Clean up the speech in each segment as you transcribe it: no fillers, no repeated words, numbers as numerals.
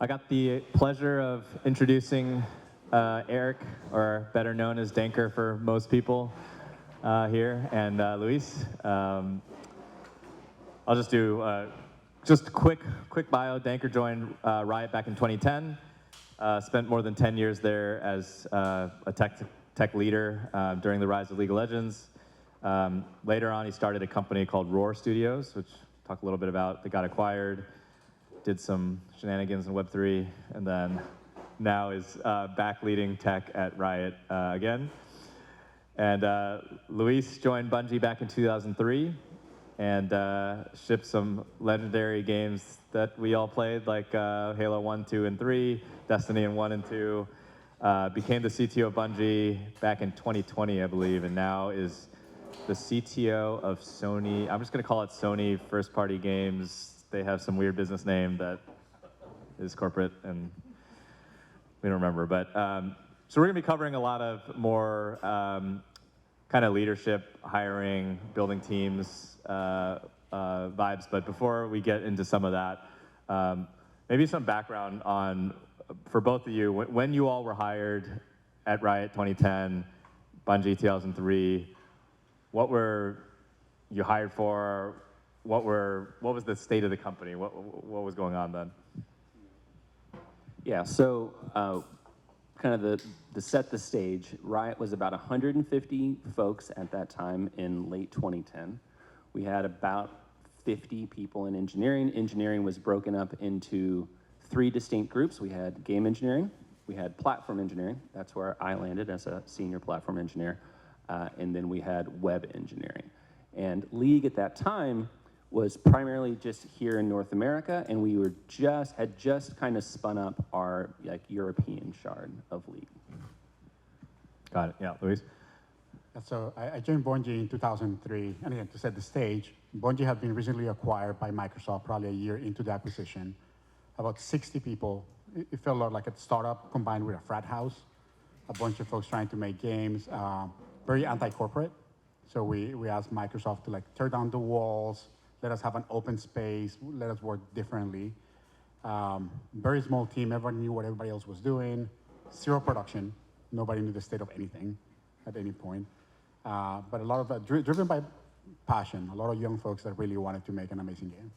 I got the pleasure of introducing Eric, or better known as Danker for most people here, and Luis. I'll just do just a quick bio. Danker joined Riot back in 2010. Spent more than 10 years there as a tech leader during the rise of League of Legends. Later on, he started a company called Roar Studios, which I'll talk a little bit about. That got acquired. Did some shenanigans in Web3, and then now is back leading tech at Riot again. And Luis joined Bungie back in 2003 and shipped some legendary games that we all played, like Halo 1, 2, and 3, Destiny in 1 and 2. Became the CTO of Bungie back in 2020, I believe, and now is the CTO of Sony. I'm just going to call it Sony First Party Games. They have some weird business name that is corporate, and we don't remember. But so we're going to be covering a lot of more kind of leadership, hiring, building teams vibes. But before we get into some of that, maybe some background on, for both of you, when you all were hired at Riot 2010, Bungie 2003, what were you hired for? What was the state of the company? What was going on then? Yeah, so kind of to set the stage, Riot was about 150 folks at that time in late 2010. We had about 50 people in engineering. Engineering was broken up into 3 distinct groups. We had game engineering, we had platform engineering, that's where I landed as a senior platform engineer, and then we had web engineering. And League at that time was primarily just here in North America, and we had just kind of spun up our European shard of League. Got it. Yeah, Luis. So I joined Bungie in 2003, and again, to set the stage, Bungie had been recently acquired by Microsoft, probably a year into the acquisition. About 60 people. It felt a lot like a startup combined with a frat house. A bunch of folks trying to make games, very anti-corporate. So we asked Microsoft to tear down the walls, let us have an open space, let us work differently. Very small team, everyone knew what everybody else was doing. 0 production, nobody knew the state of anything at any point. But a lot of that, driven by passion, a lot of young folks that really wanted to make an amazing game.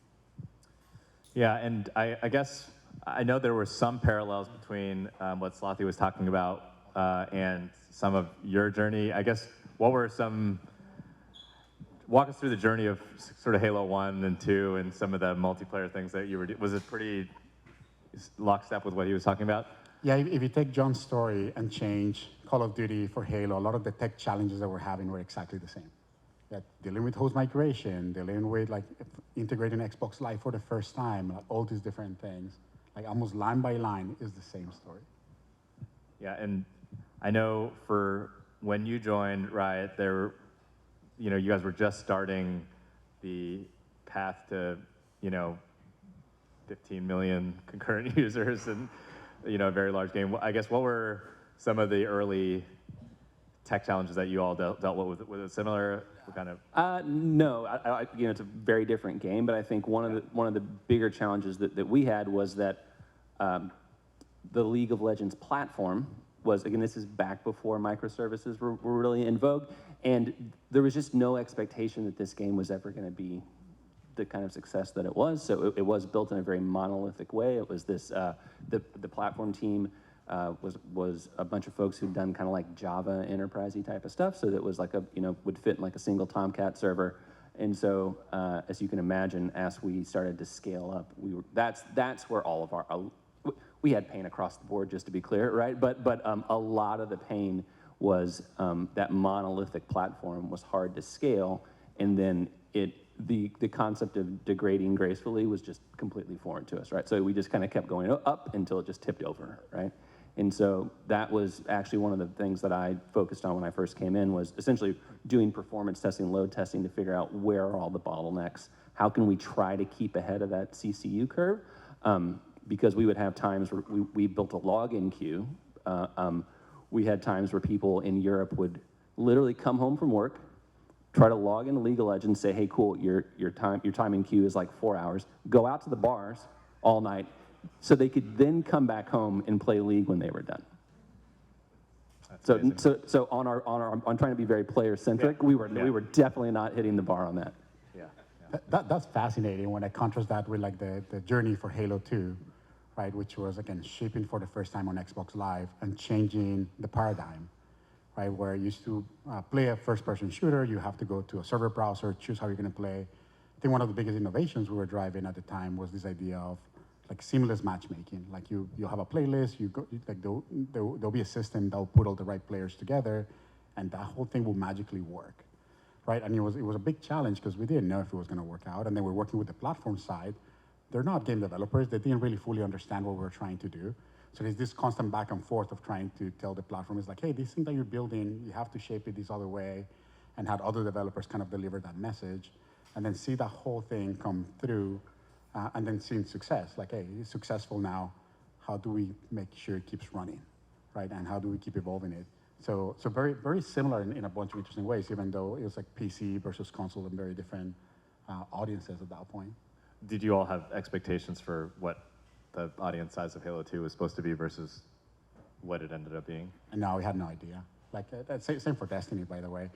Yeah, and I guess I know there were some parallels between what Slothy was talking about and some of your journey. I guess, what were some, walk us through the journey of sort of Halo 1 and 2 and some of the multiplayer things that you were doing. Was it pretty lockstep with what he was talking about? Yeah, if you take John's story and change Call of Duty for Halo, a lot of the tech challenges that we're having were exactly the same. Yeah, dealing with host migration, dealing with integrating Xbox Live for the first time, all these different things. Almost line by line is the same story. Yeah, and I know for when you joined Riot, you guys were just starting the path to, 15 million concurrent users and, a very large game. I guess, what were some of the early tech challenges that you all dealt with? Was it similar? What kind of? No, it's a very different game, but I think one of the bigger challenges that we had was that the League of Legends platform was, again, this is back before microservices were really in vogue, and there was just no expectation that this game was ever going to be the kind of success that it was. So it was built in a very monolithic way. It was this, the platform team was a bunch of folks who'd done kind of like Java enterprisey type of stuff, so that was would fit in a single Tomcat server. And so, as you can imagine, as we started to scale up, that's where all of we had pain across the board, just to be clear, right? But a lot of the pain was that monolithic platform was hard to scale, and then the concept of degrading gracefully was just completely foreign to us, right? So we just kind of kept going up until it just tipped over, right? And so that was actually one of the things that I focused on when I first came in, was essentially doing performance testing, load testing, to figure out where are all the bottlenecks. How can we try to keep ahead of that CCU curve? Because we would have times where we built a login queue. We had times where people in Europe would literally come home from work, try to log into League of Legends, say, hey, cool, your time in queue is 4 hours. Go out to the bars all night, so they could then come back home and play League when they were done. That's So, amazing. so on trying to be very player centric, Yeah. we were Yeah. we were definitely not hitting the bar on that. Yeah. That's fascinating when I contrast that with like the journey for Halo 2, right? Which was again shipping for the first time on Xbox Live and changing the paradigm, right? Where you used to play a first-person shooter, you have to go to a server browser, choose how you're going to play. I think one of the biggest innovations we were driving at the time was this idea of like seamless matchmaking. Like you have a playlist, you go like there'll be a system that will put all the right players together, and that whole thing will magically work. Right, and it was a big challenge because we didn't know if it was going to work out. And then we're working with the platform side. They're not game developers. They didn't really fully understand what we were trying to do. So there's this constant back and forth of trying to tell the platform is like, hey, this thing that you're building, you have to shape it this other way, and had other developers kind of deliver that message, and then see that whole thing come through, and then seeing success. Like, hey, it's successful now. How do we make sure it keeps running, right? And how do we keep evolving it? So very, very similar in a bunch of interesting ways, even though it was like PC versus console and very different audiences at that point. Did you all have expectations for what the audience size of Halo 2 was supposed to be versus what it ended up being? And no, we had no idea. Like, that's same for Destiny, by the way.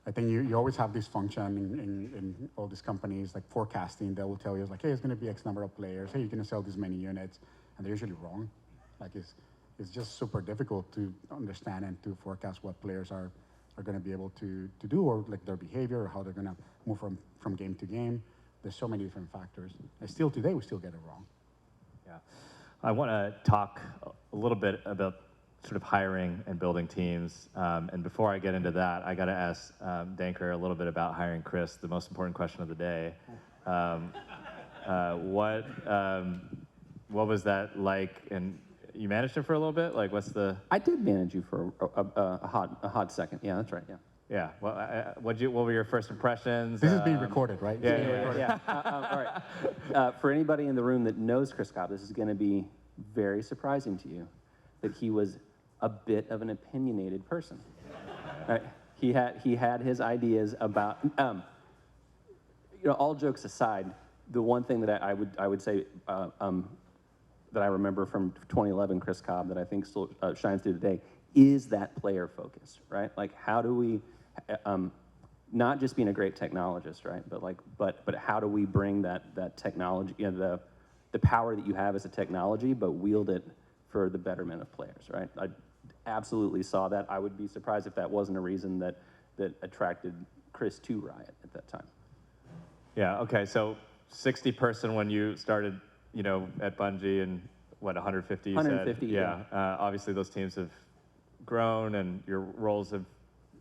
I think you always have this function in all these companies, like forecasting, that will tell you, like, hey, it's going to be X number of players. Hey, you're going to sell this many units. And they're usually wrong. Like, it's just super difficult to understand and to forecast what players are going to be able to do, or like their behavior, or how they're going to move from game to game. There's so many different factors. And still today, we still get it wrong. Yeah. I want to talk a little bit about sort of hiring and building teams. And before I get into that, I got to ask Danker a little bit about hiring Chris, the most important question of the day. What was that like? And you managed him for a little bit? Like, what's the... I did manage you for a hot second. Yeah, that's right. Yeah. Yeah. Well, what were your first impressions? This is being recorded, right? Yeah. All right. For anybody in the room that knows Chris Cobb, this is going to be very surprising to you that he was a bit of an opinionated person. Right? He had his ideas about. All jokes aside, the one thing that I would say that I remember from 2011 Chris Cobb that I think still shines through today is that player focus, right? Like, how do we, not just being a great technologist, right? But how do we bring that technology, the power that you have as a technology, but wield it for the betterment of players, right? I absolutely saw that. I would be surprised if that wasn't a reason that attracted Chris to Riot at that time. Yeah. Okay. So 60 person when you started, at Bungie, and what, 150 you 150, said? yeah. Obviously those teams have grown and your roles have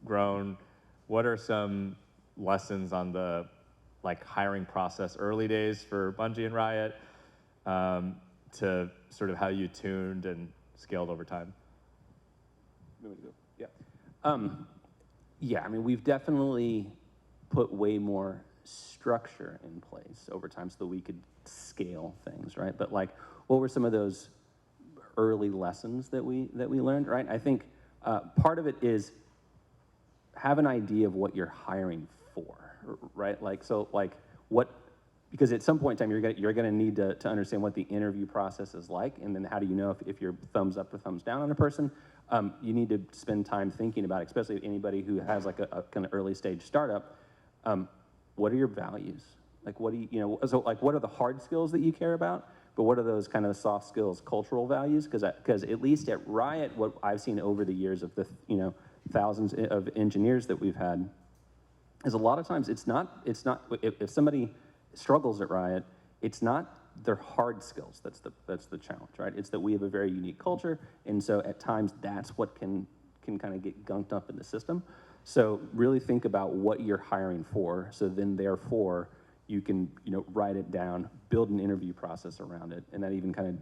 grown. What are some lessons on the hiring process early days for Bungie and Riot, to sort of how you tuned and scaled over time? Yeah. Yeah, I mean, we've definitely put way more structure in place over time so that we could scale things, right? But what were some of those early lessons that we learned, right? I think part of it is have an idea of what you're hiring for, right? Because at some point in time you're gonna need to understand what the interview process is like, and then how do you know if you're thumbs up or thumbs down on a person? You need to spend time thinking about it, especially anybody who has a kind of early stage startup. What are your values? What are the hard skills that you care about? But what are those kind of soft skills, cultural values? Because at least at Riot, what I've seen over the years of the thousands of engineers that we've had is a lot of times it's not if somebody struggles at Riot, it's not their hard skills that's the challenge, right? It's that we have a very unique culture, and so at times that's what can kind of get gunked up in the system. So really think about what you're hiring for, so then therefore you can write it down, build an interview process around it, and that even kind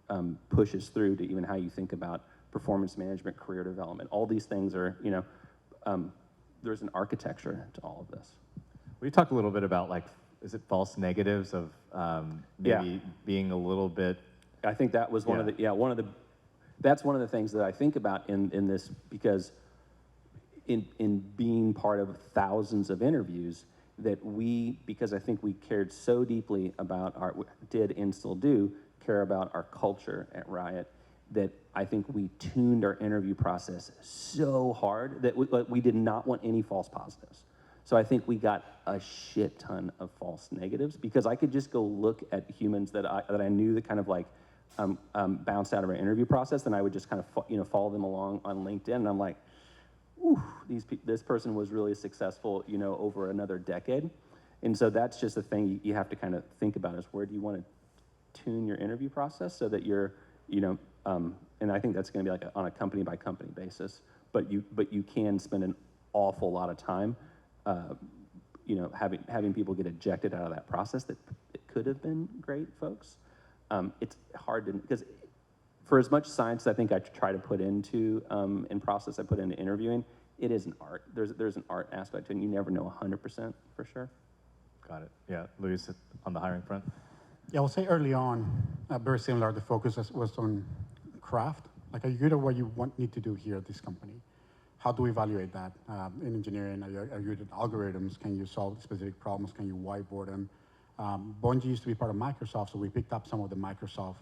of pushes through to even how you think about performance management, career development. All these things are, there's an architecture to all of this. We talked a little bit about is it false negatives of maybe being a little bit... I think that was that's one of the things that I think about in this, because in being part of thousands of interviews, because I think we cared so deeply about did and still do care about our culture at Riot, that I think we tuned our interview process so hard that we did not want any false positives. So I think we got a shit ton of false negatives because I could just go look at humans that I knew that kind of like bounced out of our interview process, and I would just kind of follow them along on LinkedIn, and I'm like, ooh, this person was really successful, over another decade. And so that's just the thing you have to kind of think about is where do you want to tune your interview process so that you're, and I think that's going to be like on a company by company basis, but you can spend an awful lot of time, having people get ejected out of that process that it could have been great folks. It's hard to, because for as much science I think I try to put into in process I put into interviewing, it is an art. There's an art aspect to it, and you never know 100% for sure. Got it. Yeah, Luis, on the hiring front? Yeah, I will say early on, very similar, the focus was on craft. Like, are you good at what you need to do here at this company? How do we evaluate that? In engineering, are you good at algorithms? Can you solve specific problems? Can you whiteboard them? Bungie used to be part of Microsoft, so we picked up some of the Microsoft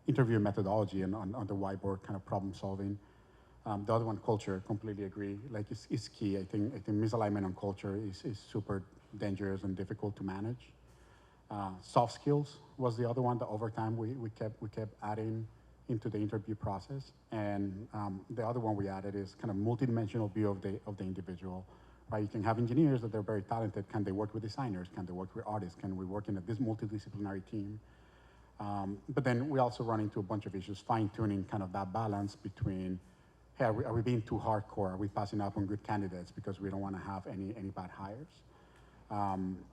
interview methodology and on the whiteboard kind of problem solving. The other one, culture, completely agree. Like, it's key. I think misalignment on culture is super dangerous and difficult to manage. Soft skills was the other one that over time we kept adding into the interview process. And the other one we added is kind of multidimensional view of the individual. Right? You can have engineers that they're very talented. Can they work with designers? Can they work with artists? Can we work in this multidisciplinary team? But then we also run into a bunch of issues, fine-tuning kind of that balance between, hey, are we being too hardcore? Are we passing up on good candidates because we don't want to have any bad hires?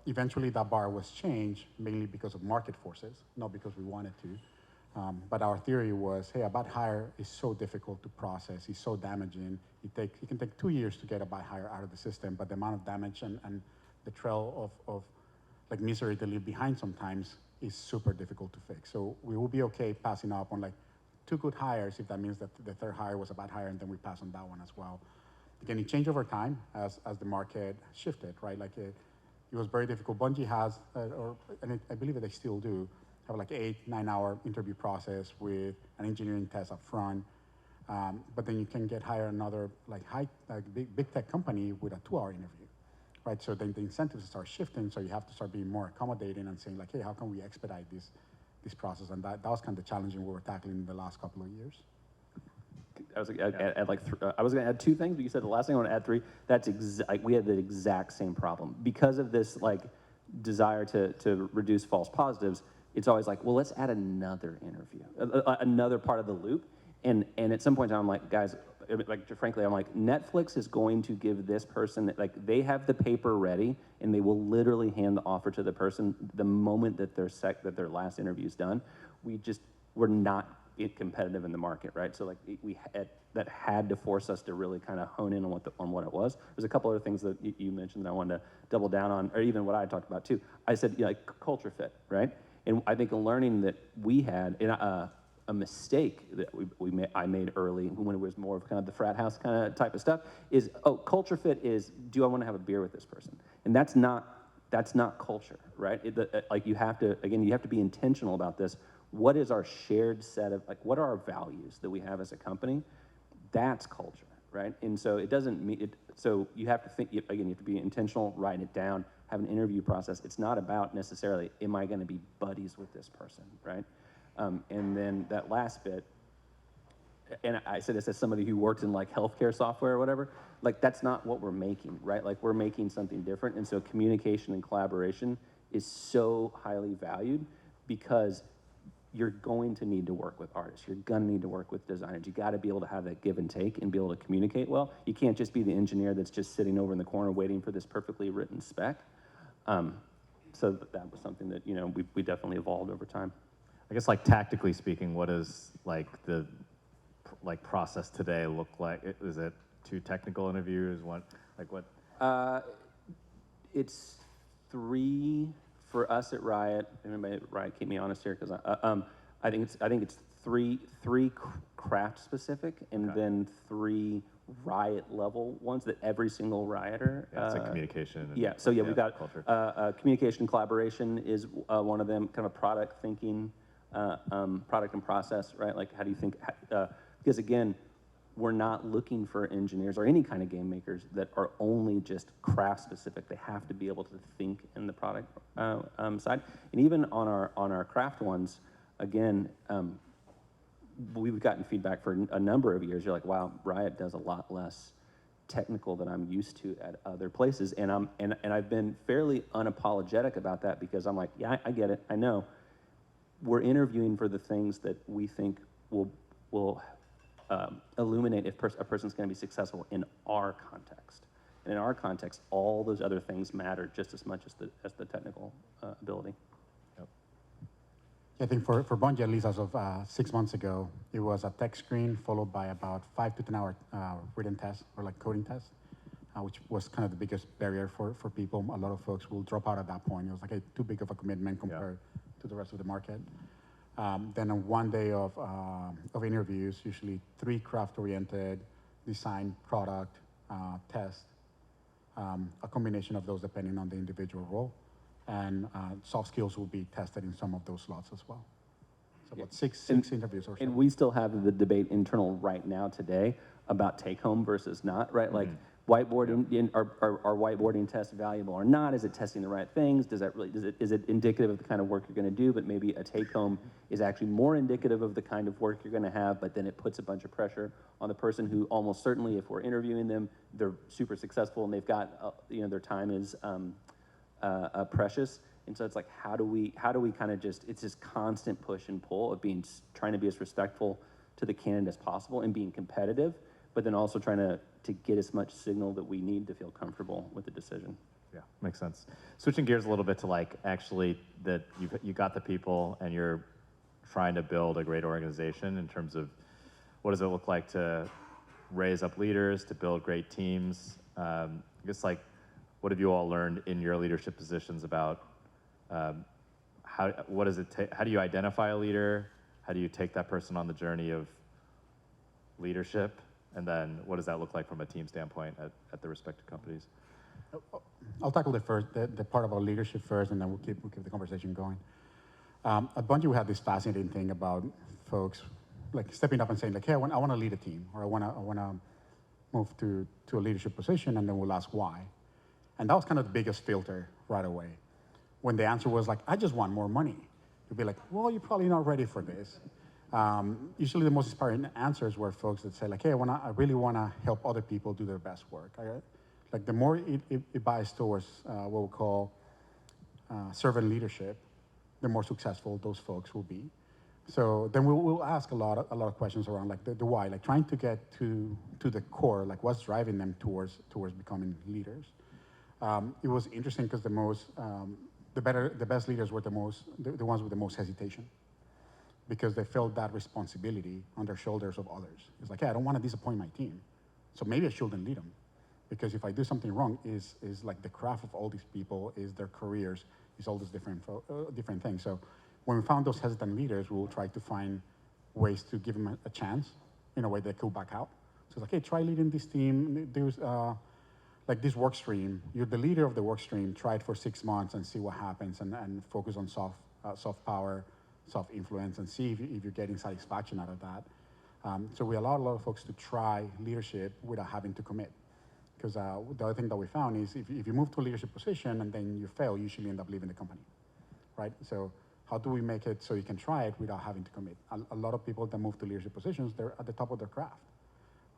Eventually, that bar was changed mainly because of market forces, not because we wanted to. But our theory was, hey, a bad hire is so difficult to process. It's so damaging. It can take 2 years to get a bad hire out of the system, but the amount of damage and the trail of like misery they leave behind sometimes is super difficult to fix. So we will be okay passing up on like 2 good hires if that means that the third hire was a bad hire, and then we pass on that one as well. Again, it changed over time as the market shifted, right? Like it was very difficult. Bungie has, and I believe that they still do, have like 8-9 hour interview process with an engineering test up front. But then you can get hired another big tech company with a 2-hour interview, right? So then the incentives start shifting. So you have to start being more accommodating and saying like, hey, how can we expedite this process? And that was kind of the challenging we were tackling in the last couple of years. I was going to add 2 things, but you said the last thing I want to add 3. That's we had the exact same problem because of this like desire to reduce false positives. It's always like, well, let's add another interview, another part of the loop. And at some point in time, I'm like, guys, like frankly, I'm like, Netflix is going to give this person, like they have the paper ready, and they will literally hand the offer to the person the moment that their last interview is done. We're not competitive in the market, right? So like that had to force us to really kind of hone in on what it was. There's a couple other things that you mentioned that I wanted to double down on, or even what I talked about too. I said, like culture fit, right? And I think a learning that we had, a mistake that I made early when it was more of kind of the frat house kind of type of stuff is, culture fit is, do I want to have a beer with this person? And that's not culture, right? Like you have to be intentional about this. What is our shared set of, like, what are our values that we have as a company? That's culture, right? And so it doesn't mean it, so you have to think, again, you have to be intentional, write it down, have an interview process. It's not about necessarily, am I going to be buddies with this person, right? And then that last bit, and I say this as somebody who worked in like healthcare software or whatever, like that's not what we're making, right? Like we're making something different. And so communication and collaboration is so highly valued because you're going to need to work with artists. You're going to need to work with designers. You got to be able to have that give and take and be able to communicate well. You can't just be the engineer that's just sitting over in the corner waiting for this perfectly written spec. So that was something that, we definitely evolved over time. I guess like tactically speaking, what does like the process today look like? Is it 2 technical interviews? What? It's 3 for us at Riot. Everybody at Riot, keep me honest here, because I think it's three craft specific, and then 3 Riot level ones that every single Rioter. Yeah, it's like communication. And, we've got communication, collaboration is one of them. Kind of product thinking. product and process, right? Like, how do you think, because again, we're not looking for engineers or any kind of game makers that are only just craft specific. They have to be able to think in the product side. And even on our craft ones, again, we've gotten feedback for a number of years. You're like, wow, Riot does a lot less technical than I'm used to at other places. And I've been fairly unapologetic about that, because I'm like, yeah, I get it, I know. We're interviewing for the things that we think will illuminate if a person's going to be successful in our context. And in our context, all those other things matter just as much as the technical ability. Yep. I think for Bungie, at least as of 6 months ago, it was a tech screen followed by about 5 to 10 hour written test, or like coding test, which was kind of the biggest barrier for people. A lot of folks will drop out at that point. It was like too big of a commitment compared to the rest of the market. Then on one day of interviews, usually 3 craft-oriented, design, product, test, a combination of those depending on the individual role. And soft skills will be tested in some of those slots as well. So about six interviews or so. And we still have the debate internal right now today about take-home versus not, right? Like, whiteboarding, are whiteboarding tests valuable or not? Is it testing the right things? Is it indicative of the kind of work you're going to do? But maybe a take-home is actually more indicative of the kind of work you're going to have, but then it puts a bunch of pressure on the person who almost certainly, if we're interviewing them, they're super successful and they've got, their time is precious. And so it's like, how do we kind of it's this constant push and pull of trying to be as respectful to the candidate as possible and being competitive, but then also trying to get as much signal that we need to feel comfortable with the decision. Yeah, makes sense. Switching gears a little bit to like actually that you got the people and you're trying to build a great organization in terms of what does it look like to raise up leaders, to build great teams. I guess like what have you all learned in your leadership positions about what does it take? How do you identify a leader? How do you take that person on the journey of leadership? And then what does that look like from a team standpoint at the respective companies? I'll tackle the part about leadership first, and then we'll keep the conversation going. At Bungie, we have this fascinating thing about folks like stepping up and saying like, hey, I want to lead a team, or I want to move to a leadership position, and then we'll ask why. And that was kind of the biggest filter right away. When the answer was like, I just want more money, you'd be like, well, you're probably not ready for this. Usually the most inspiring answers were folks that say like, hey, I really want to help other people do their best work. Like the more it bias towards what we call servant leadership, the more successful those folks will be. So then we'll ask a lot of questions around like the why, like trying to get to the core, like what's driving them towards becoming leaders. It was interesting because the best leaders were the ones with the most hesitation, because they felt that responsibility on their shoulders of others. It's like, hey, I don't want to disappoint my team, so maybe I shouldn't lead them, because if I do something wrong, is like the craft of all these people, is their careers, is all these different things. So when we found those hesitant leaders, we will try to find ways to give them a chance in a way they could back out. So it's like, hey, try leading this team. There's like this work stream. You're the leader of the work stream. Try it for 6 months and see what happens, and focus on soft power, soft influence, and see if you're getting satisfaction out of that. So we allow a lot of folks to try leadership without having to commit. Because the other thing that we found is if you move to a leadership position and then you fail, you usually end up leaving the company, right? So how do we make it so you can try it without having to commit? A lot of people that move to leadership positions, they're at the top of their craft,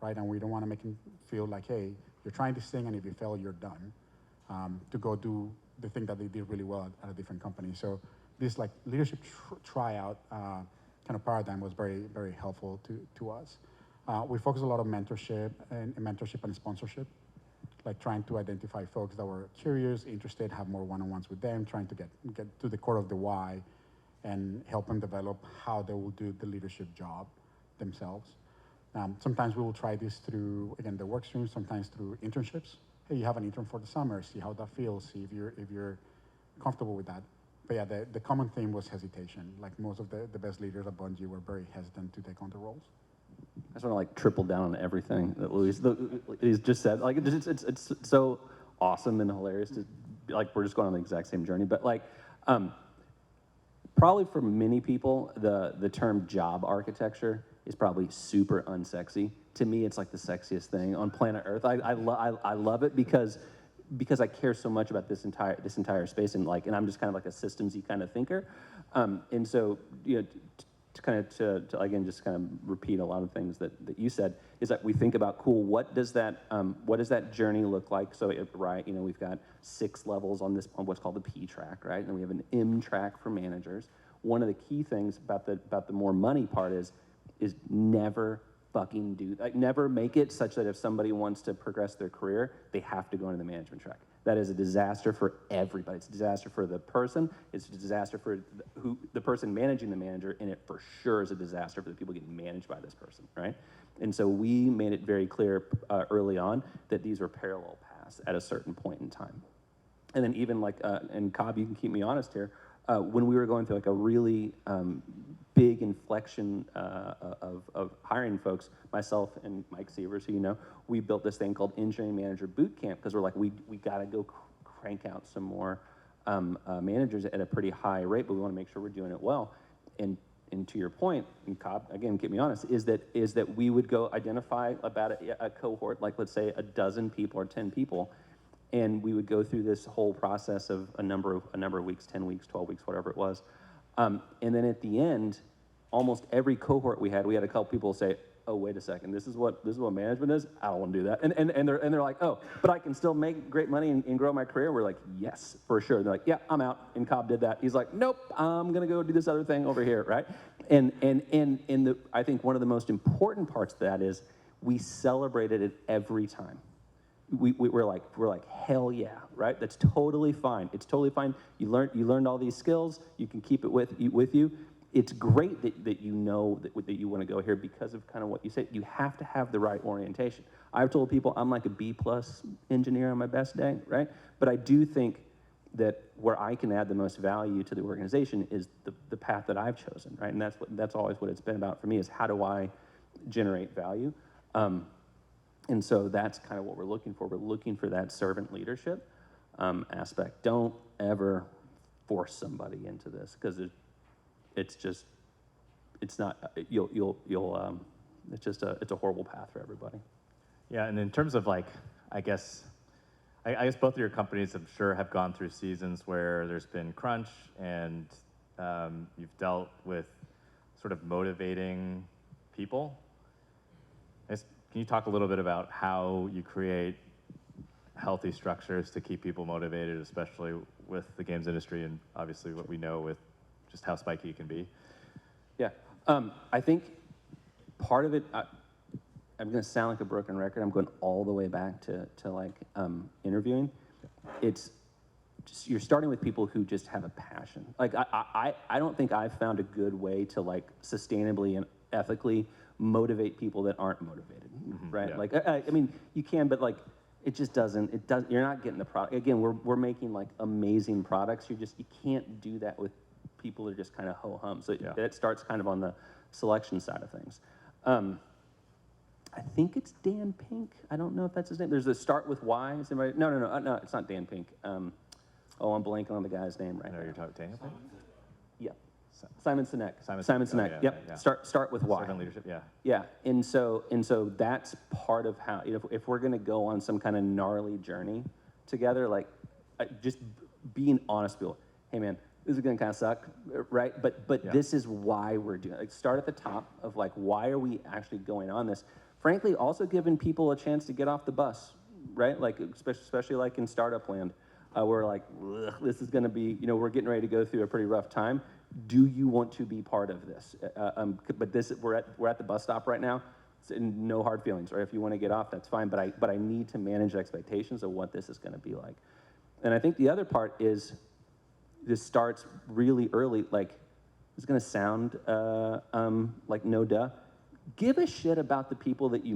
right? And we don't want to make them feel like, hey, you're trying this thing, and if you fail, you're done, to go do the thing that they did really well at a different company. So this like leadership tryout kind of paradigm was very, very helpful to us. We focus a lot on mentorship and sponsorship, like trying to identify folks that were curious, interested, have more one-on-ones with them, trying to get to the core of the why, and help them develop how they will do the leadership job themselves. Sometimes we will try this through, again, the work stream, sometimes through internships. Hey, you have an intern for the summer, see how that feels, see if you're comfortable with that. But yeah, the common theme was hesitation. Like most of the best leaders at Bungie were very hesitant to take on the roles. I just want to like triple down on everything that Luis he's just said. Like it's so awesome and hilarious to like we're just going on the exact same journey. But like probably for many people, the term job architecture is probably super unsexy. To me, it's like the sexiest thing on planet Earth. I love it because I care so much about this entire space, and I'm just kind of like a systems-y kind of thinker. And so, to again just kind of repeat a lot of things that you said, is that we think about, cool, what does that journey look like? So at Riot, we've got 6 levels on what's called the P track, right? And we have an M track for managers. One of the key things about the more money part is never fucking never make it such that if somebody wants to progress their career, they have to go into the management track. That is a disaster for everybody. It's a disaster for the person. It's a disaster for the person managing the manager, and it for sure is a disaster for the people getting managed by this person, right? And so we made it very clear early on that these were parallel paths at a certain point in time. And then even and Cobb, you can keep me honest here, when we were going through a really big inflection of hiring folks, myself and Mike Sievers, who we built this thing called Engineering Manager Boot Camp, because we're like, we got to go crank out some more managers at a pretty high rate, but we want to make sure we're doing it well. And to your point, and Cobb, again, get me honest, is that we would go identify about a cohort, like let's say a dozen people or 10 people, and we would go through this whole process of a number of weeks, 10 weeks, 12 weeks, whatever it was. And then at the end, almost every cohort we had a couple people say, oh, wait a second, this is what management is? I don't want to do that. And they're like, oh, but I can still make great money and grow my career? We're like, yes, for sure. And they're like, yeah, I'm out. And Cobb did that. He's like, nope, I'm going to go do this other thing over here, right? And I think one of the most important parts of that is we celebrated it every time. We're like, hell yeah, right? That's totally fine. It's totally fine. You learned all these skills. You can keep it with you. It's great that you know that you want to go here because of kind of what you said. You have to have the right orientation. I've told people I'm like a B+ engineer on my best day, right? But I do think that where I can add the most value to the organization is the path that I've chosen, right? And that's always what it's been about for me, is how do I generate value? And so that's kind of what we're looking for. We're looking for that servant leadership aspect. Don't ever force somebody into this, because it's a horrible path for everybody. Yeah, and in terms of I guess both of your companies, I'm sure, have gone through seasons where there's been crunch, and you've dealt with sort of motivating people. Can you talk a little bit about how you create healthy structures to keep people motivated, especially with the games industry and obviously what we know with just how spiky it can be? Yeah, I think part of it, I'm going to sound like a broken record. I'm going all the way back to interviewing. It's just, you're starting with people who just have a passion. I don't think I've found a good way to sustainably and ethically motivate people that aren't motivated, right? Yeah. I mean, you can, but it just doesn't. You're not getting the product. Again, we're making amazing products. You can't do that with people that are just kind of ho-hum. So yeah. It starts kind of on the selection side of things. I think it's Dan Pink. I don't know if that's his name. There's a Start With Why. Is anybody? No, it's not Dan Pink. I'm blanking on the guy's name right now. You're talking Daniel Pink? Yeah. Simon Sinek. Simon Sinek. Oh, yep. Yeah. Start with why. Servant leadership. Yeah. Yeah. And so that's part of how, if we're going to go on some kind of gnarly journey together, just being honest, people. Hey man, this is going to kind of suck, right? But yeah. This is why we're doing it. Start at the top of why are we actually going on this? Frankly, also giving people a chance to get off the bus, right? Especially in startup land. We're this is going to be, we're getting ready to go through a pretty rough time. Do you want to be part of this? But we're at the bus stop right now. And no hard feelings, right? If you want to get off, that's fine. But I need to manage expectations of what this is going to be like. And I think the other part is this starts really early. It's going to sound like no duh. Give a shit about the people that you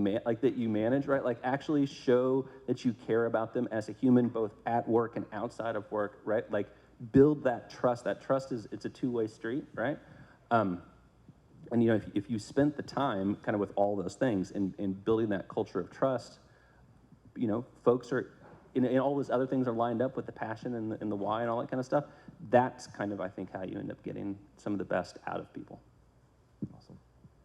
manage, right? Actually show that you care about them as a human, both at work and outside of work, right? Build that trust. That trust it's a two-way street, right? And if you spent the time kind of with all those things and building that culture of trust, folks are and all those other things are lined up with the passion and the why and all that kind of stuff, that's kind of, I think, how you end up getting some of the best out of people. Awesome.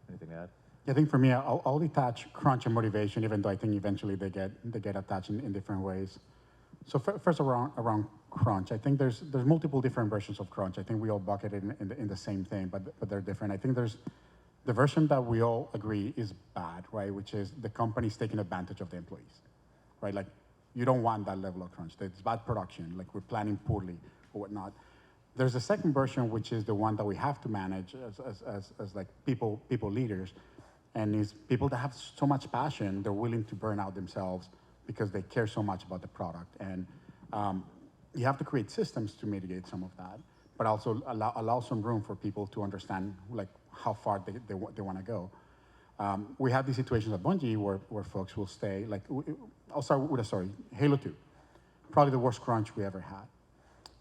Anything to add? I think for me, I'll attach crunch and motivation, even though I think eventually they get attached in different ways. So first around crunch, I think there's multiple different versions of crunch. I think we all bucket it in the same thing, but they're different. I think there's the version that we all agree is bad, right? Which is the company's taking advantage of the employees, right? Like you don't want that level of crunch. It's bad production, like we're planning poorly or whatnot. There's a second version, which is the one that we have to manage as like people leaders, and is people that have so much passion, they're willing to burn out themselves because they care so much about the product. And you have to create systems to mitigate some of that, but also allow some room for people to understand like how far they want to go. We have these situations at Bungie where folks will stay, like, I'll start with a story, Halo 2, probably the worst crunch we ever had.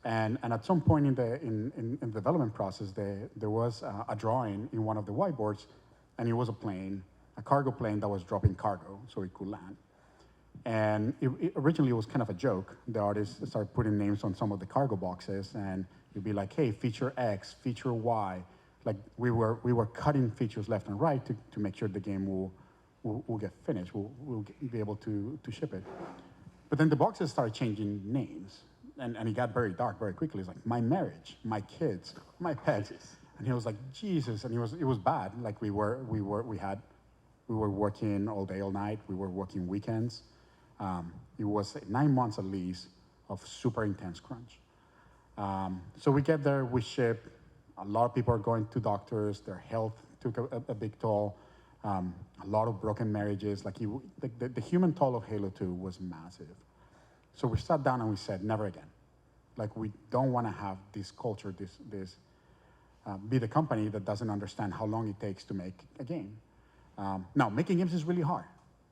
And at some point in the development process, there was a drawing in one of the whiteboards, and it was a cargo plane that was dropping cargo so it could land. And originally it was kind of a joke. The artists started putting names on some of the cargo boxes, and you'd be like, hey, feature X, feature Y. Like we were cutting features left and right to make sure the game will get finished. We'll be able to ship it. But then the boxes started changing names, and it got very dark very quickly. It's like my marriage, my kids, my pets, and he was like Jesus, and it was bad. Like we were working all day, all night. We were working weekends. It was 9 months at least of super intense crunch. So we get there, we ship. A lot of people are going to doctors. Their health took a big toll. A lot of broken marriages. Like the human toll of Halo 2 was massive. So we sat down and we said, never again. Like we don't want to have this culture, be the company that doesn't understand how long it takes to make a game. Now, making games is really hard.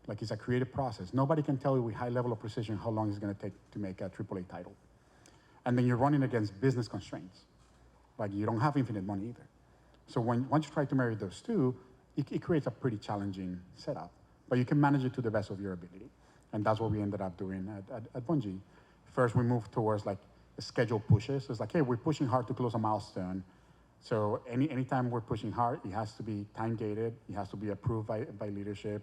Like it's a creative process. Nobody can tell you with high level of precision how long it's going to take to make a AAA title. And then you're running against business constraints. Like you don't have infinite money either. So once you try to marry those two, it creates a pretty challenging setup. But you can manage it to the best of your ability. And that's what we ended up doing at Bungie. First, we moved towards like schedule pushes. It's like, hey, we're pushing hard to close a milestone. So anytime we're pushing hard, it has to be time gated. It has to be approved by leadership,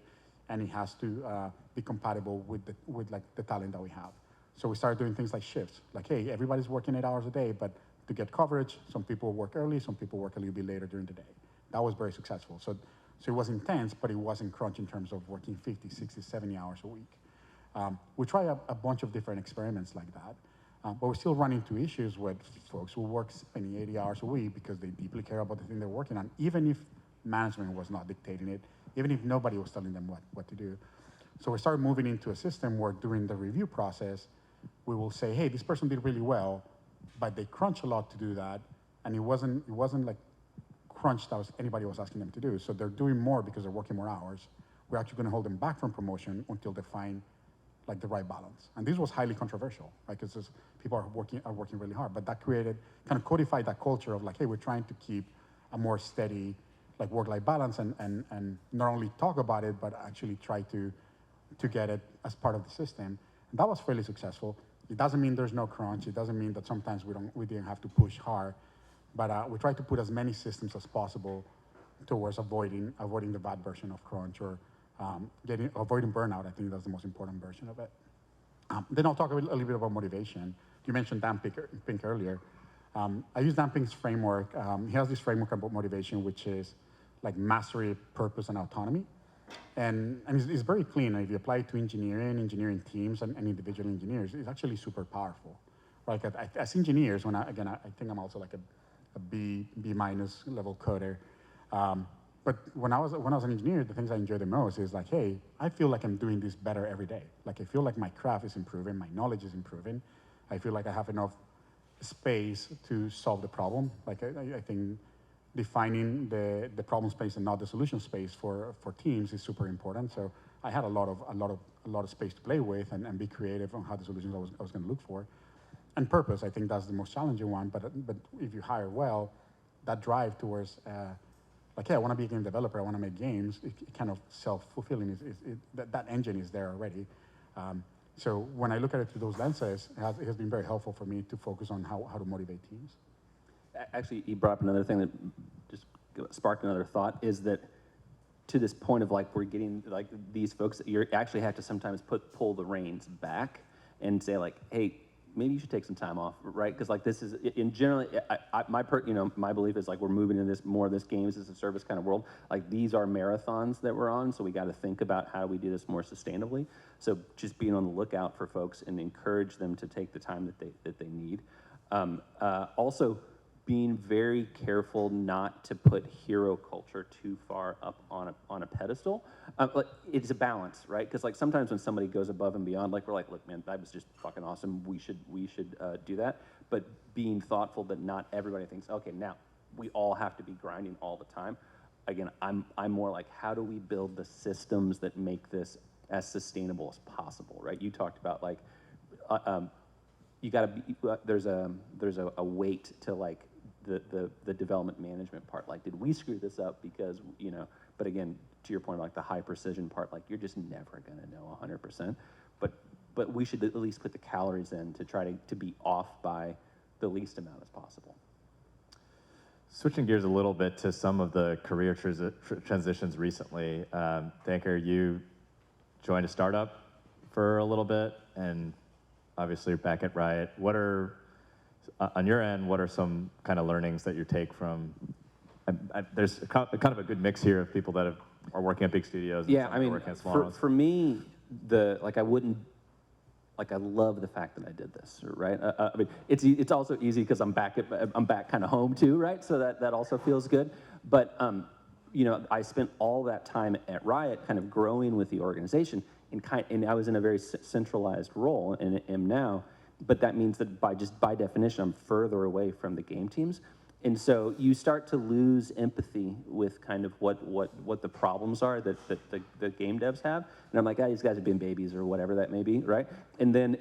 and it has to be compatible with like the talent that we have. So we started doing things like shifts. Like, hey, everybody's working 8 hours a day, but to get coverage, some people work early, some people work a little bit later during the day. That was very successful. So it was intense, but it wasn't crunch in terms of working 50, 60, 70 hours a week. We try a bunch of different experiments like that, but we still run into issues with folks who work 70, 80 hours a week because they deeply care about the thing they're working on, even if management was not dictating it, even if nobody was telling them what to do. So we started moving into a system where during the review process, we will say, hey, this person did really well, but they crunch a lot to do that, and it wasn't like crunch that anybody was asking them to do. So they're doing more because they're working more hours. We're actually going to hold them back from promotion until they find like the right balance. And this was highly controversial, right? Because people are working really hard. But that created, kind of codified that culture of like, hey, we're trying to keep a more steady like work-life balance and not only talk about it, but actually try to get it as part of the system. And that was fairly successful. It doesn't mean there's no crunch. It doesn't mean that sometimes we didn't have to push hard, but we try to put as many systems as possible towards avoiding the bad version of crunch or avoiding burnout. I think that's the most important version of it. Then I'll talk a little bit about motivation. You mentioned Dan Pink earlier. I use Dan Pink's framework. He has this framework about motivation, which is like mastery, purpose, and autonomy. And it's very clean. If you apply it to engineering teams, and individual engineers, it's actually super powerful. Like as engineers, I think I'm also like a B minus level coder. But when I was an engineer, the things I enjoy the most is like, hey, I feel like I'm doing this better every day. Like I feel like my craft is improving, my knowledge is improving. I feel like I have enough space to solve the problem. Like I think defining the problem space and not the solution space for teams is super important. So I had a lot of space to play with and be creative on how the solutions I was going to look for. And purpose, I think that's the most challenging one. But if you hire well, that drive towards like, hey, I want to be a game developer, I want to make games, it kind of self-fulfilling. That engine is there already. So when I look at it through those lenses, it has been very helpful for me to focus on how to motivate teams. Actually, you brought up another thing that just sparked another thought, is that to this point of like, we're getting like these folks, you actually have to sometimes pull the reins back and say like, hey, maybe you should take some time off, right? Because like this is, in generally, my belief is like we're moving into this more of this games as a service kind of world. Like these are marathons that we're on, so we got to think about how we do this more sustainably. So just being on the lookout for folks and encourage them to take the time that they need. Also, being very careful not to put hero culture too far up on a pedestal. Like, it's a balance, right? Because like sometimes when somebody goes above and beyond, like we're like, look, man, that was just fucking awesome. We should do that. But being thoughtful that not everybody thinks, okay, now we all have to be grinding all the time. Again, I'm more like, how do we build the systems that make this as sustainable as possible, right? You talked about like, you got to be. There's a weight to like the development management part. Like, did we screw this up because, you know, but again, to your point, like the high precision part, like you're just never gonna know 100%, but we should at least put the calories in to try to be off by the least amount as possible. Switching gears a little bit to some of the career transitions recently, Danker, you joined a startup for a little bit, and obviously you're back at Riot. What are, on your end, what are some kind of learnings that you take from, there's kind of a good mix here of people that are working at big studios and some I mean, working at small ones. for me, I love the fact that I did this, right? I mean, it's also easy because I'm back kind of home too, right? So that also feels good. But you know, I spent all that time at Riot, kind of growing with the organization, and I was in a very centralized role, and am now. But that means that by definition, I'm further away from the game teams. And so you start to lose empathy with kind of what the problems are that the game devs have. And I'm like, these guys are being babies or whatever that may be, right? And then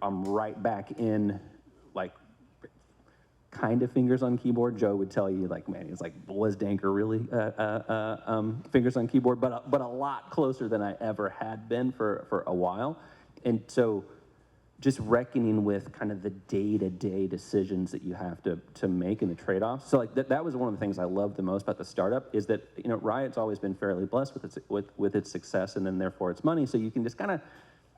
I'm right back in, like, kind of fingers on keyboard. Joe would tell you, like, man, he's like, was Danker really fingers on keyboard? But a lot closer than I ever had been for a while. And so just reckoning with kind of the day-to-day decisions that you have to make and the trade-offs. So like that was one of the things I loved the most about the startup, is that, you know, Riot's always been fairly blessed with its success and then therefore its money. So you can just kind of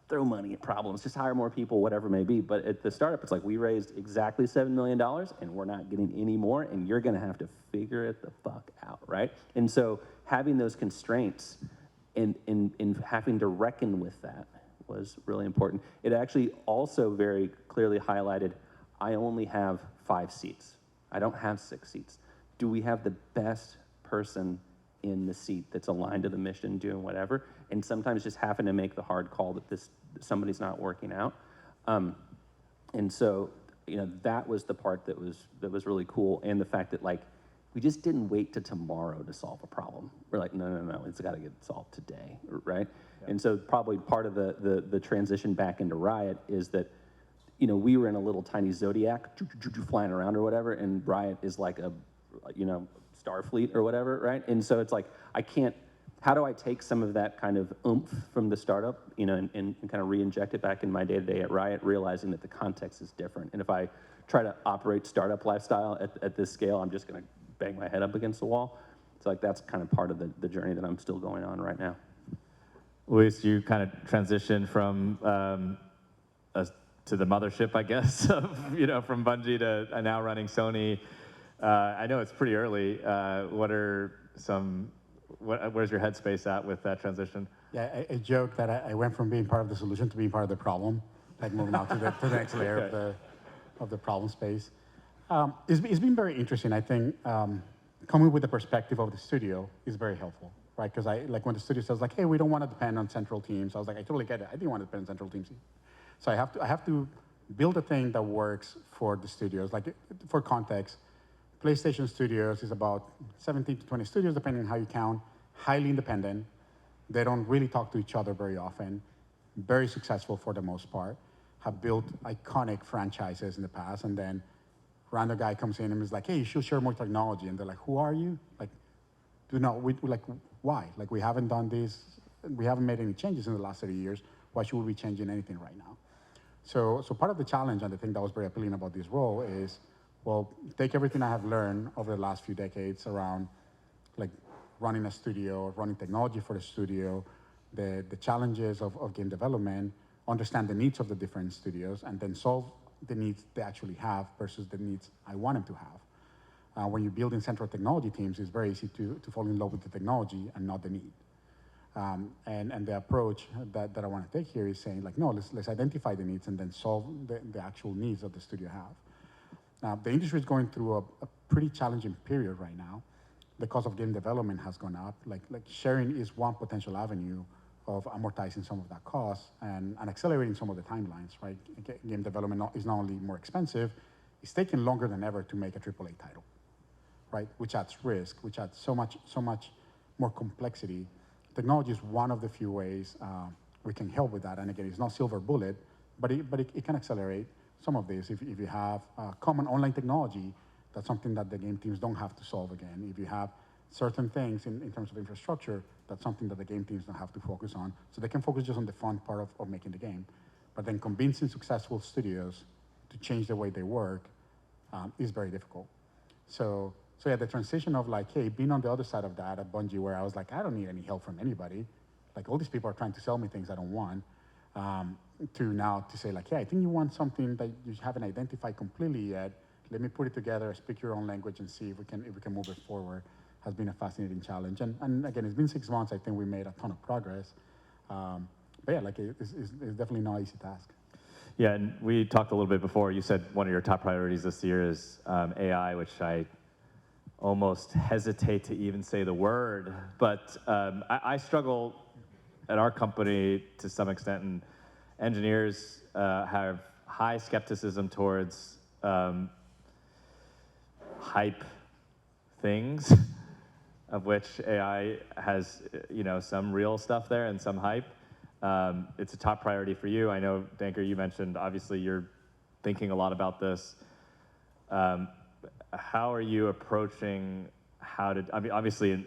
throw money at problems, just hire more people, whatever it may be. But at the startup, it's like, we raised exactly $7 million and we're not getting any more, and you're gonna have to figure it the fuck out, right? And so having those constraints and having to reckon with that was really important. It actually also very clearly highlighted, I only have 5 seats. I don't have 6 seats. Do we have the best person in the seat that's aligned to the mission, doing whatever? And sometimes just having to make the hard call that somebody's not working out. And so, you know, that was the part that was really cool. And the fact that, like, we just didn't wait till tomorrow to solve a problem. We're like, no, it's got to get solved today, right? Yeah. And so probably part of the transition back into Riot is that, you know, we were in a little tiny Zodiac flying around or whatever, and Riot is like a, you know, Starfleet or whatever, right? And so it's like, how do I take some of that kind of oomph from the startup, you know, and kind of re-inject it back in my day-to-day at Riot, realizing that the context is different. And if I try to operate startup lifestyle at this scale, I'm just going to bang my head up against the wall. So like that's kind of part of the journey that I'm still going on right now. Luis, you kind of transitioned from to the mothership, I guess, of, you know, from Bungie to now running Sony. I know it's pretty early. Where's your headspace at with that transition? Yeah, I joke that I went from being part of the solution to being part of the problem, like moving on to the next layer of the problem space. It's been very interesting. I think coming with the perspective of the studio is very helpful, right? Because like when the studio says like, hey, we don't want to depend on central teams, I was like, I totally get it. I didn't want to depend on central teams. So I have to build a thing that works for the studios. Like, for context, PlayStation Studios is about 17 to 20 studios, depending on how you count, highly independent. They don't really talk to each other very often, very successful for the most part, have built iconic franchises in the past, and then random guy comes in and is like, hey, you should share more technology. And they're like, who are you? Like, why? Like, we haven't done this we haven't made any changes in the last 30 years. Why should we be changing anything right now? So part of the challenge, and the thing that was very appealing about this role is, well, take everything I have learned over the last few decades around like running a studio, running technology for the studio, the challenges of game development, understand the needs of the different studios, and then solve the needs they actually have versus the needs I want them to have. When you're building central technology teams, it's very easy to fall in love with the technology and not the need. And the approach that I want to take here is saying, like, no, let's identify the needs and then solve the actual needs that the studio have. The industry is going through a pretty challenging period right now. The cost of game development has gone up. Like sharing is one potential avenue of amortizing some of that cost and accelerating some of the timelines, right? Game development is not only more expensive, it's taking longer than ever to make a AAA title, right? Which adds risk, which adds so much more complexity. Technology is one of the few ways we can help with that. And again, it's not silver bullet, but it can accelerate some of this. If you have common online technology, that's something that the game teams don't have to solve again. If you have certain things in terms of infrastructure, that's something that the game teams don't have to focus on. So they can focus just on the fun part of making the game. But then convincing successful studios to change the way they work is very difficult. So yeah, the transition of like, hey, being on the other side of that at Bungie, where I was like, I don't need any help from anybody. Like all these people are trying to sell me things I don't want. To now to say like, hey, I think you want something that you haven't identified completely yet. Let me put it together, speak your own language, and see if we can move it forward. Has been a fascinating challenge. And again, it's been 6 months. I think we made a ton of progress. But yeah, like it's definitely not an easy task. Yeah, and we talked a little bit before. You said one of your top priorities this year is AI, which I almost hesitate to even say the word. But I struggle at our company to some extent, and engineers have high skepticism towards hype things, of which AI has some real stuff there and some hype. It's a top priority for you. I know, Danker, you mentioned obviously you're thinking a lot about this. How are you approaching how to? I mean, obviously,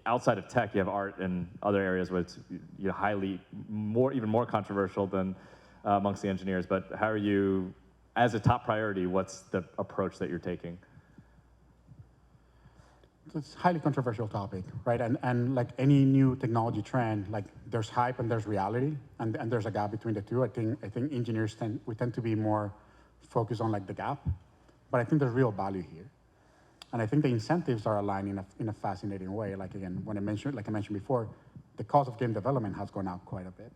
outside of tech, you have art and other areas where it's even more controversial than amongst the engineers. But how are you, as a top priority, what's the approach that you're taking? It's a highly controversial topic, right? And like any new technology trend, like there's hype and there's reality, and there's a gap between the two. I think engineers tend to be more focused on like the gap, but I think there's real value here. And I think the incentives are aligned in a fascinating way. Like again, like I mentioned before, the cost of game development has gone up quite a bit,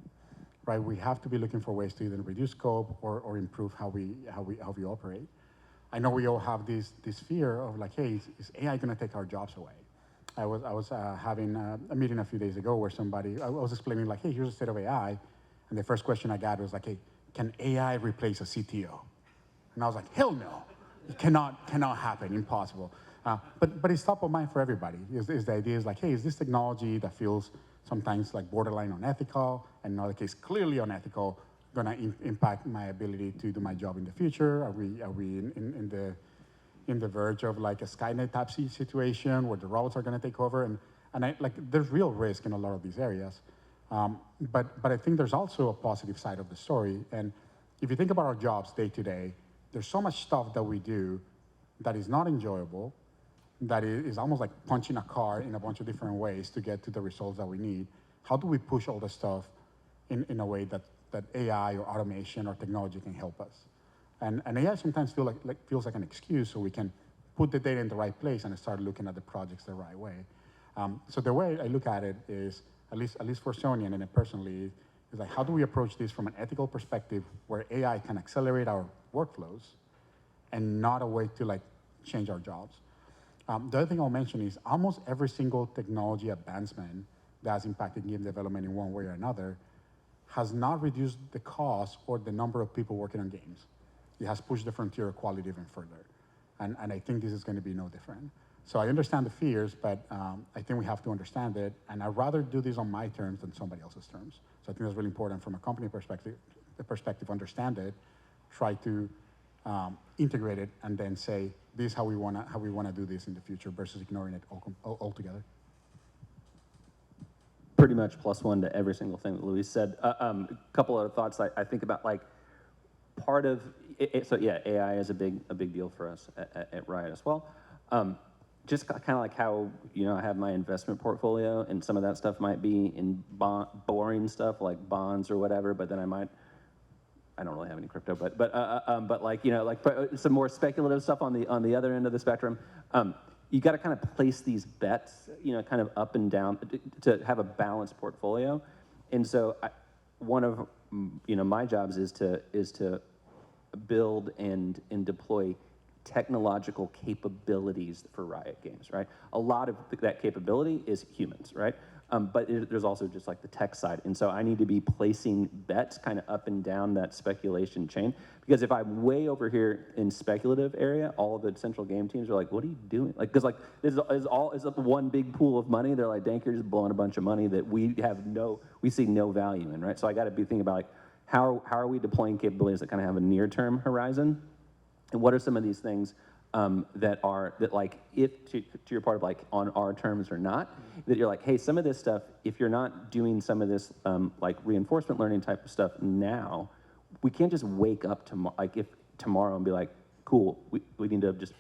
right? We have to be looking for ways to either reduce scope or improve how we operate. I know we all have this fear of like, hey, is AI going to take our jobs away? I was having a meeting a few days ago where I was explaining like, hey, here's the state of AI, and the first question I got was like, hey, can AI replace a CTO? And I was like, hell no, it cannot happen, impossible. But it's top of mind for everybody. Is the idea is like, hey, is this technology that feels sometimes like borderline unethical, and in other case clearly unethical, going to impact my ability to do my job in the future? Are we in the verge of like a Skynet type situation where the robots are going to take over? And there's real risk in a lot of these areas. But I think there's also a positive side of the story. And if you think about our jobs day to day, there's so much stuff that we do that is not enjoyable, that is almost like punching a car in a bunch of different ways to get to the results that we need. How do we push all the stuff in a way that AI or automation or technology can help us? And AI sometimes feels like an excuse, so we can put the data in the right place and start looking at the projects the right way. So the way I look at it is, at least for Sony and then personally, is like, how do we approach this from an ethical perspective where AI can accelerate our workflows and not a way to like change our jobs? The other thing I'll mention is almost every single technology advancement that has impacted game development in one way or another has not reduced the cost or the number of people working on games. It has pushed the frontier of quality even further. And I think this is going to be no different. So I understand the fears, but I think we have to understand it. And I'd rather do this on my terms than somebody else's terms. So I think that's really important from a company perspective, understand it, try to integrate it, and then say, this is how we want to do this in the future versus ignoring it altogether. pretty much +1 to every single thing that Luis said. A couple other thoughts I think about, like, part of it, so yeah, AI is a big deal for us at Riot as well. Just kind of like how, you know, I have my investment portfolio, and some of that stuff might be in boring stuff like bonds or whatever, but then I don't really have any crypto, but like, you know, like some more speculative stuff on the other end of the spectrum. You got to kind of place these bets, you know, kind of up and down to have a balanced portfolio. And so one of, you know, my jobs is to build and deploy technological capabilities for Riot Games, right? A lot of that capability is humans, right? But there's also just like the tech side. And so I need to be placing bets kind of up and down that speculation chain. Because if I'm way over here in speculative area, all of the central game teams are like, what are you doing? Like, because like, this is one big pool of money. They're like, Danker is blowing a bunch of money that we see no value in, right? So I got to be thinking about like, how are we deploying capabilities that kind of have a near-term horizon? And what are some of these things that like, if to your part of like on our terms or not, that you're like, hey, some of this stuff, if you're not doing some of this like reinforcement learning type of stuff now, we can't just wake up tomorrow and be like, cool, we need to just,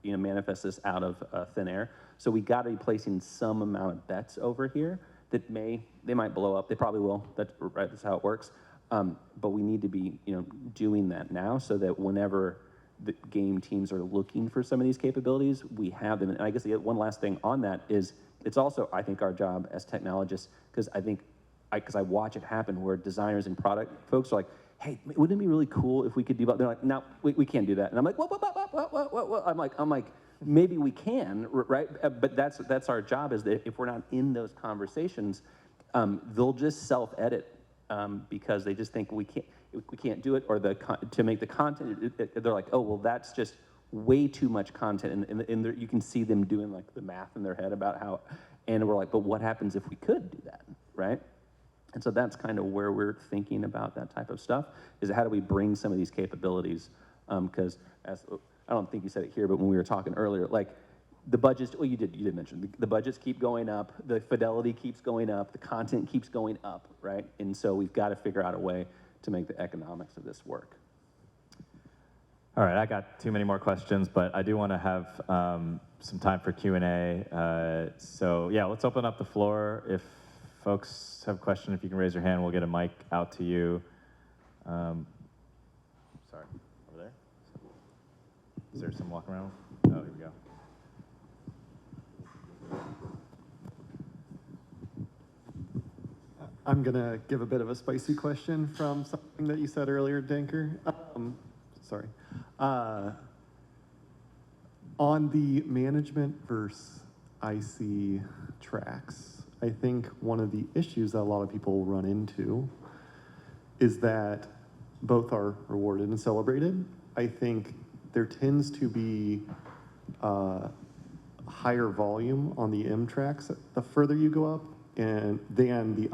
you know, manifest this out of thin air. So we got to be placing some amount of bets over here that they might blow up. They probably will. That's how it works. But we need to be, you know, doing that now so that whenever the game teams are looking for some of these capabilities, we have them. And I guess the one last thing on that is, it's also, I think, our job as technologists, because I watch it happen where designers and product folks are like, hey, wouldn't it be really cool if we could do that? They're like, no, we can't do that. And I'm like, what? I'm like, maybe we can, right? But that's our job, is that if we're not in those conversations, they'll just self-edit because they just think we can't do it, or to make the content, they're like, oh, well, that's just way too much content, and you can see them doing like the math in their head about how, and we're like, but what happens if we could do that, right? And so that's kind of where we're thinking about that type of stuff, is how do we bring some of these capabilities, because I don't think you said it here, but when we were talking earlier, like the budgets, well, you did mention, the budgets keep going up, the fidelity keeps going up, the content keeps going up, right? And so we've got to figure out a way to make the economics of this work. All right, I got too many more questions, but I do want to have some time for Q&A. So yeah, let's open up the floor. If folks have a question, if you can raise your hand, we'll get a mic out to you. Sorry, over there? Is there some walking around? Oh, here we go. I'm going to give a bit of a spicy question from something that you said earlier, Danker. Sorry. On the management versus IC tracks, I think one of the issues that a lot of people run into is that both are rewarded and celebrated. I think there tends to be higher volume on the M tracks the further you go up, and than the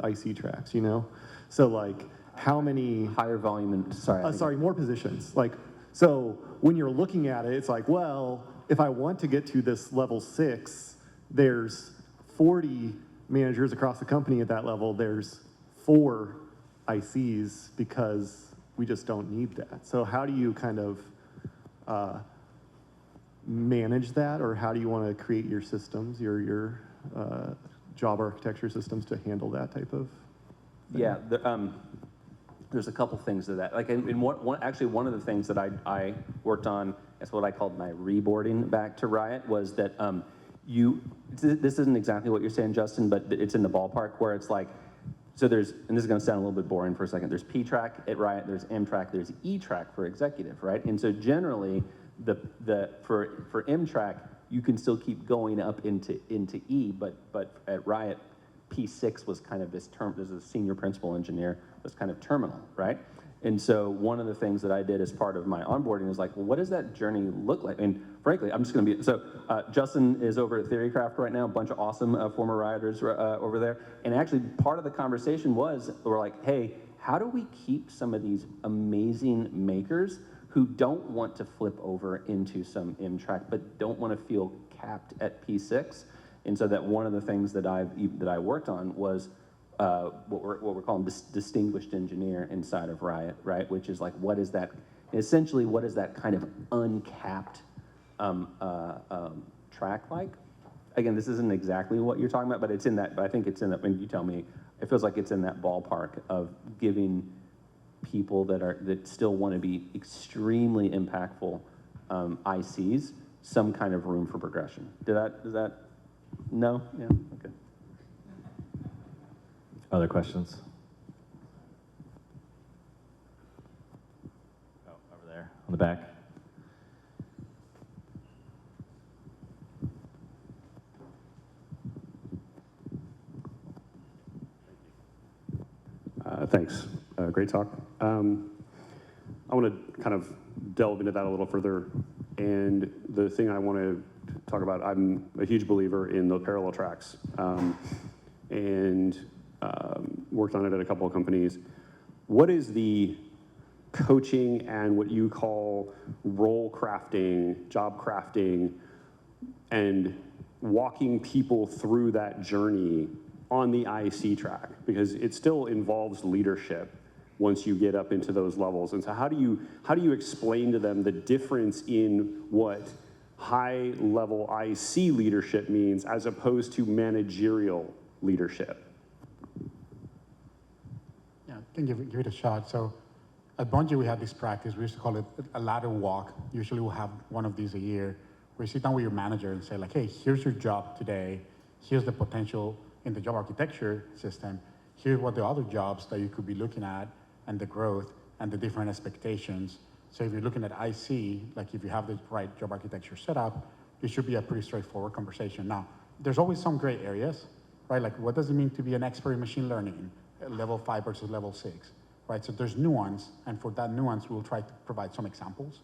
IC tracks, you know? So like, how many... Higher volume and, sorry. More positions. Like, so when you're looking at it, it's like, well, if I want to get to this level 6, there's 40 managers across the company at that level. There's 4 ICs because we just don't need that. So how do you kind of manage that, or how do you want to create your systems, your job architecture systems to handle that type of thing? Yeah, there's a couple things to that. Like, actually, one of the things that I worked on, as what I called my reboarding back to Riot, was that this isn't exactly what you're saying, Justin, but it's in the ballpark where it's like, so there's, and this is going to sound a little bit boring for a second, there's P track at Riot, there's M track, there's E track for executive, right? And so generally, for M track, you can still keep going up into E, but at Riot, P6 was kind of this term, as a senior principal engineer, was kind of terminal, right? And so one of the things that I did as part of my onboarding is like, well, what does that journey look like? And frankly, I'm just gonna be, so Justin is over at Theorycraft right now, a bunch of awesome former Rioters over there. And actually part of the conversation was, we're like, hey, how do we keep some of these amazing makers who don't want to flip over into some M track, but don't want to feel capped at P6? And so that one of the things that I worked on was what we're calling distinguished engineer inside of Riot, right? Which is like, what is that? Essentially, what is that kind of uncapped track like? Again, this isn't exactly what you're talking about, but it's in that. But I think it's in that. When you tell me, it feels like it's in that ballpark of giving people that still want to be extremely impactful ICs some kind of room for progression. Does that? No? Yeah. Okay. Other questions? Oh, over there on the back. Thanks. Great talk. I want to kind of delve into that a little further. And the thing I want to talk about, I'm a huge believer in the parallel tracks. And worked on it at a couple of companies. What is the coaching and what you call role crafting, job crafting, and walking people through that journey on the IC track? Because it still involves leadership once you get up into those levels. And so how do you explain to them the difference in what high level IC leadership means as opposed to managerial leadership? Yeah, I can give it a shot. So at Bungie, we had this practice. We used to call it a ladder walk. Usually we'll have one of these a year where you sit down with your manager and say, like, hey, here's your job today. Here's the potential in the job architecture system. Here's what the other jobs that you could be looking at and the growth and the different expectations. So if you're looking at IC, like if you have the right job architecture set up, it should be a pretty straightforward conversation. Now, there's always some gray areas, right? Like what does it mean to be an expert in machine learning, level 5 versus level 6, right? So there's nuance, and for that nuance, we'll try to provide some examples.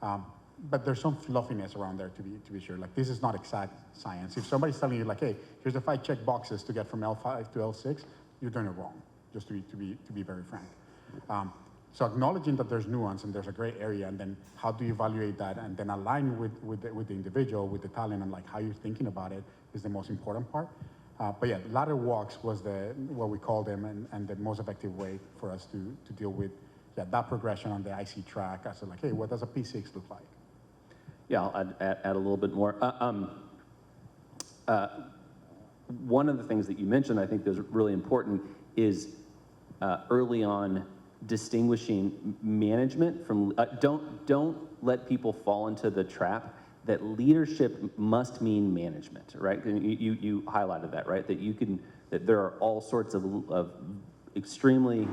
But there's some fluffiness around there to be sure. Like this is not exact science. If somebody's telling you like, hey, here's the 5 check boxes to get from L5 to L6, you're doing it wrong, just to be very frank. So acknowledging that there's nuance and there's a gray area, and then how do you evaluate that, and then align with the individual, with the talent, and like how you're thinking about it is the most important part. But yeah, ladder walks was what we call them, and the most effective way for us to deal with that progression on the IC track. As like, hey, what does a P6 look like? Yeah, I'll add a little bit more. One of the things that you mentioned, I think, is really important, is early on distinguishing management from. Don't let people fall into the trap that leadership must mean management, right? And you highlighted that, right? That there are all sorts of extremely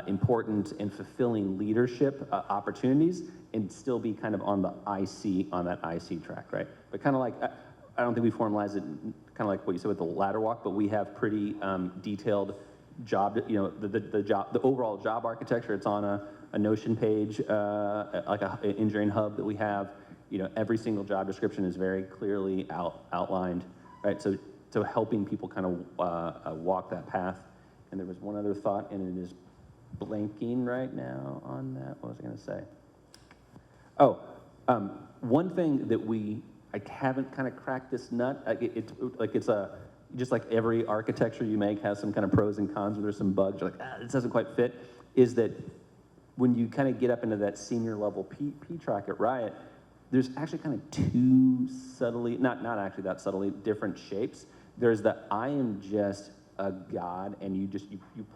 important and fulfilling leadership opportunities, and still be kind of on the IC, on that IC track, right? But kind of like, I don't think we formalized it kind of like what you said with the ladder walk, but we have pretty detailed job, the overall job architecture. It's on a Notion page, like an engineering hub that we have. Every single job description is very clearly outlined, right? So helping people kind of walk that path. And there was one other thought, and it is blanking right now on that. What was I going to say? Oh, one thing that I haven't kind of cracked this nut. It's just like every architecture you make has some kind of pros and cons, or there's some bugs. You're like, this doesn't quite fit. Is that when you kind of get up into that senior level P track at Riot, there's actually kind of two subtly, not actually that subtly, different shapes. There's the I am just a god, and you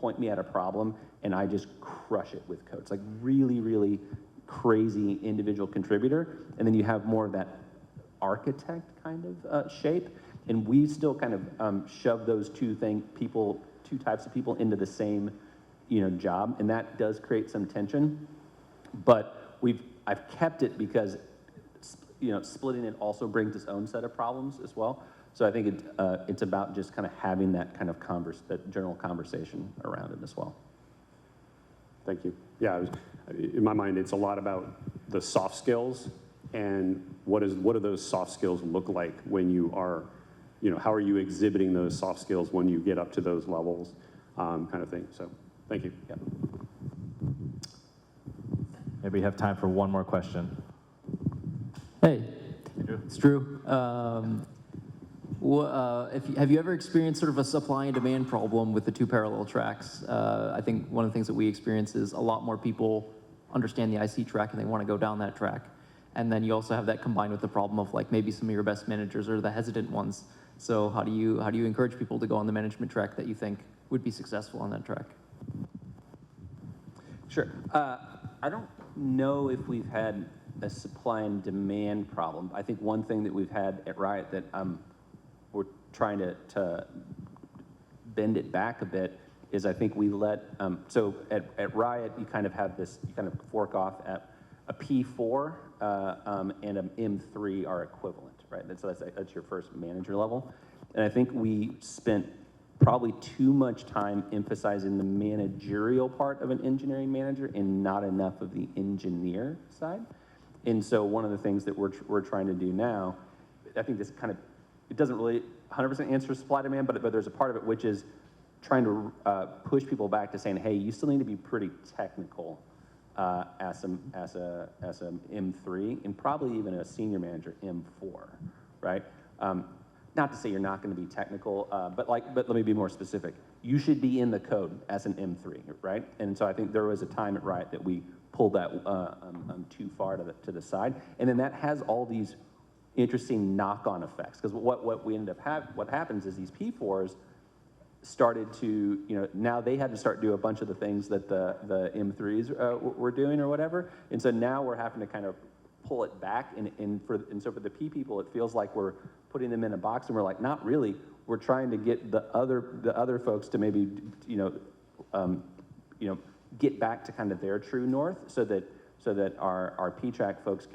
point me at a problem, and I just crush it with code. It's like really, really crazy individual contributor, and then you have more of that architect kind of shape, and we still kind of shove those two types of people into the same job, and that does create some tension. But I've kept it because splitting it also brings its own set of problems as well. So I think it's about just kind of having that kind of that general conversation around it as well. Thank you. Yeah, in my mind, it's a lot about the soft skills, and what do those soft skills look like when you are, how are you exhibiting those soft skills when you get up to those levels, kind of thing. So, thank you. Yeah. Maybe we have time for one more question. Hey, it's Drew. Have you ever experienced sort of a supply and demand problem with the two parallel tracks? I think one of the things that we experience is a lot more people understand the IC track and they want to go down that track. And then you also have that combined with the problem of like maybe some of your best managers are the hesitant ones. So how do you encourage people to go on the management track that you think would be successful on that track? Sure. I don't know if we've had a supply and demand problem. I think one thing that we've had at Riot that we're trying to bend it back a bit is I think we let, so at Riot, you kind of have this, you kind of fork off at a P4 and an M3 are equivalent, right? So that's your first manager level. And I think we spent probably too much time emphasizing the managerial part of an engineering manager and not enough of the engineer side. And so one of the things that we're trying to do now, I think this kind of, it doesn't really 100% answer supply demand, but there's a part of it which is trying to push people back to saying, hey, you still need to be pretty technical as an M3 and probably even a senior manager M4, right? Not to say you're not going to be technical, but let me be more specific. You should be in the code as an M3, right? And so I think there was a time at Riot that we pulled that too far to the side, and then that has all these interesting knock-on effects. Because what we ended up what happens is these P4s started to, now they had to start do a bunch of the things that the M3s were doing or whatever, and so now we're having to kind of pull it back, and so for the P people, it feels like we're putting them in a box, and we're like, not really. We're trying to get the other folks to maybe, get back to kind of their true north, so that our P-track folks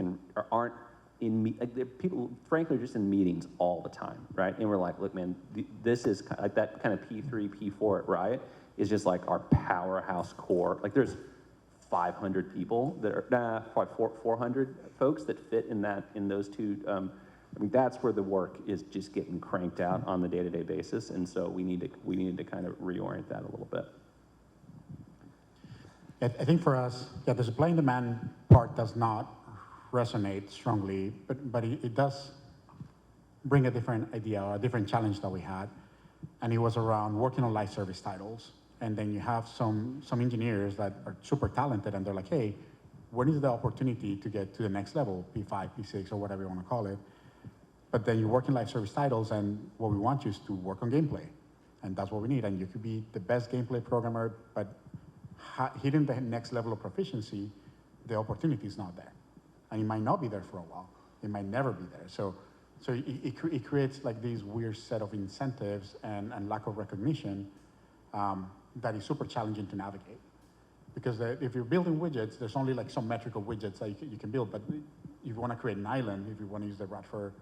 aren't in people, frankly, are just in meetings all the time, right? And we're like, look, man, this is like that kind of P3, P4 at Riot is just like our powerhouse core. Like there's 500 people that are, probably 400 folks that fit in those two. I mean, that's where the work is just getting cranked out on the day-to-day basis, and so we needed to kind of reorient that a little bit. I think for us, the supply and demand part does not resonate strongly, but it does bring a different idea or a different challenge that we had, and it was around working on live service titles. And then you have some engineers that are super talented, and they're like, hey, when is the opportunity to get to the next level, P5, P6, or whatever you want to call it? But then you work in live service titles, and what we want you is to work on gameplay. And that's what we need. And you could be the best gameplay programmer, but hitting the next level of proficiency, the opportunity is not there. And it might not be there for a while. It might never be there. So it creates like these weird set of incentives and lack of recognition that is super challenging to navigate. Because if you're building widgets, there's only like some metric of widgets that you can build. But if you want to create an island, if you want to use the Radford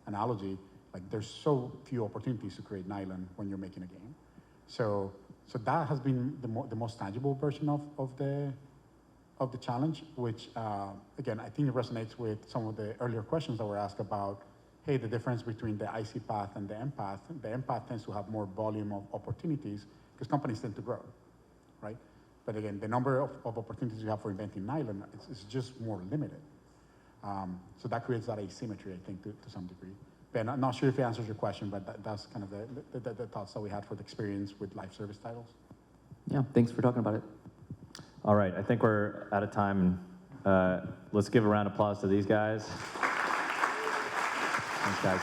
analogy, like there's so few opportunities to create an island when you're making a game. So that has been the most tangible version of the challenge, which again, I think it resonates with some of the earlier questions that were asked about, hey, the difference between the IC path and the M path. The M path tends to have more volume of opportunities because companies tend to grow, right? But again, the number of opportunities you have for inventing an island is just more limited. So that creates that asymmetry, I think, to some degree. Ben, I'm not sure if it answers your question, but that's kind of the thoughts that we had for the experience with live service titles. Yeah, thanks for talking about it. All right, I think we're out of time. Let's give a round of applause to these guys. Thanks, guys.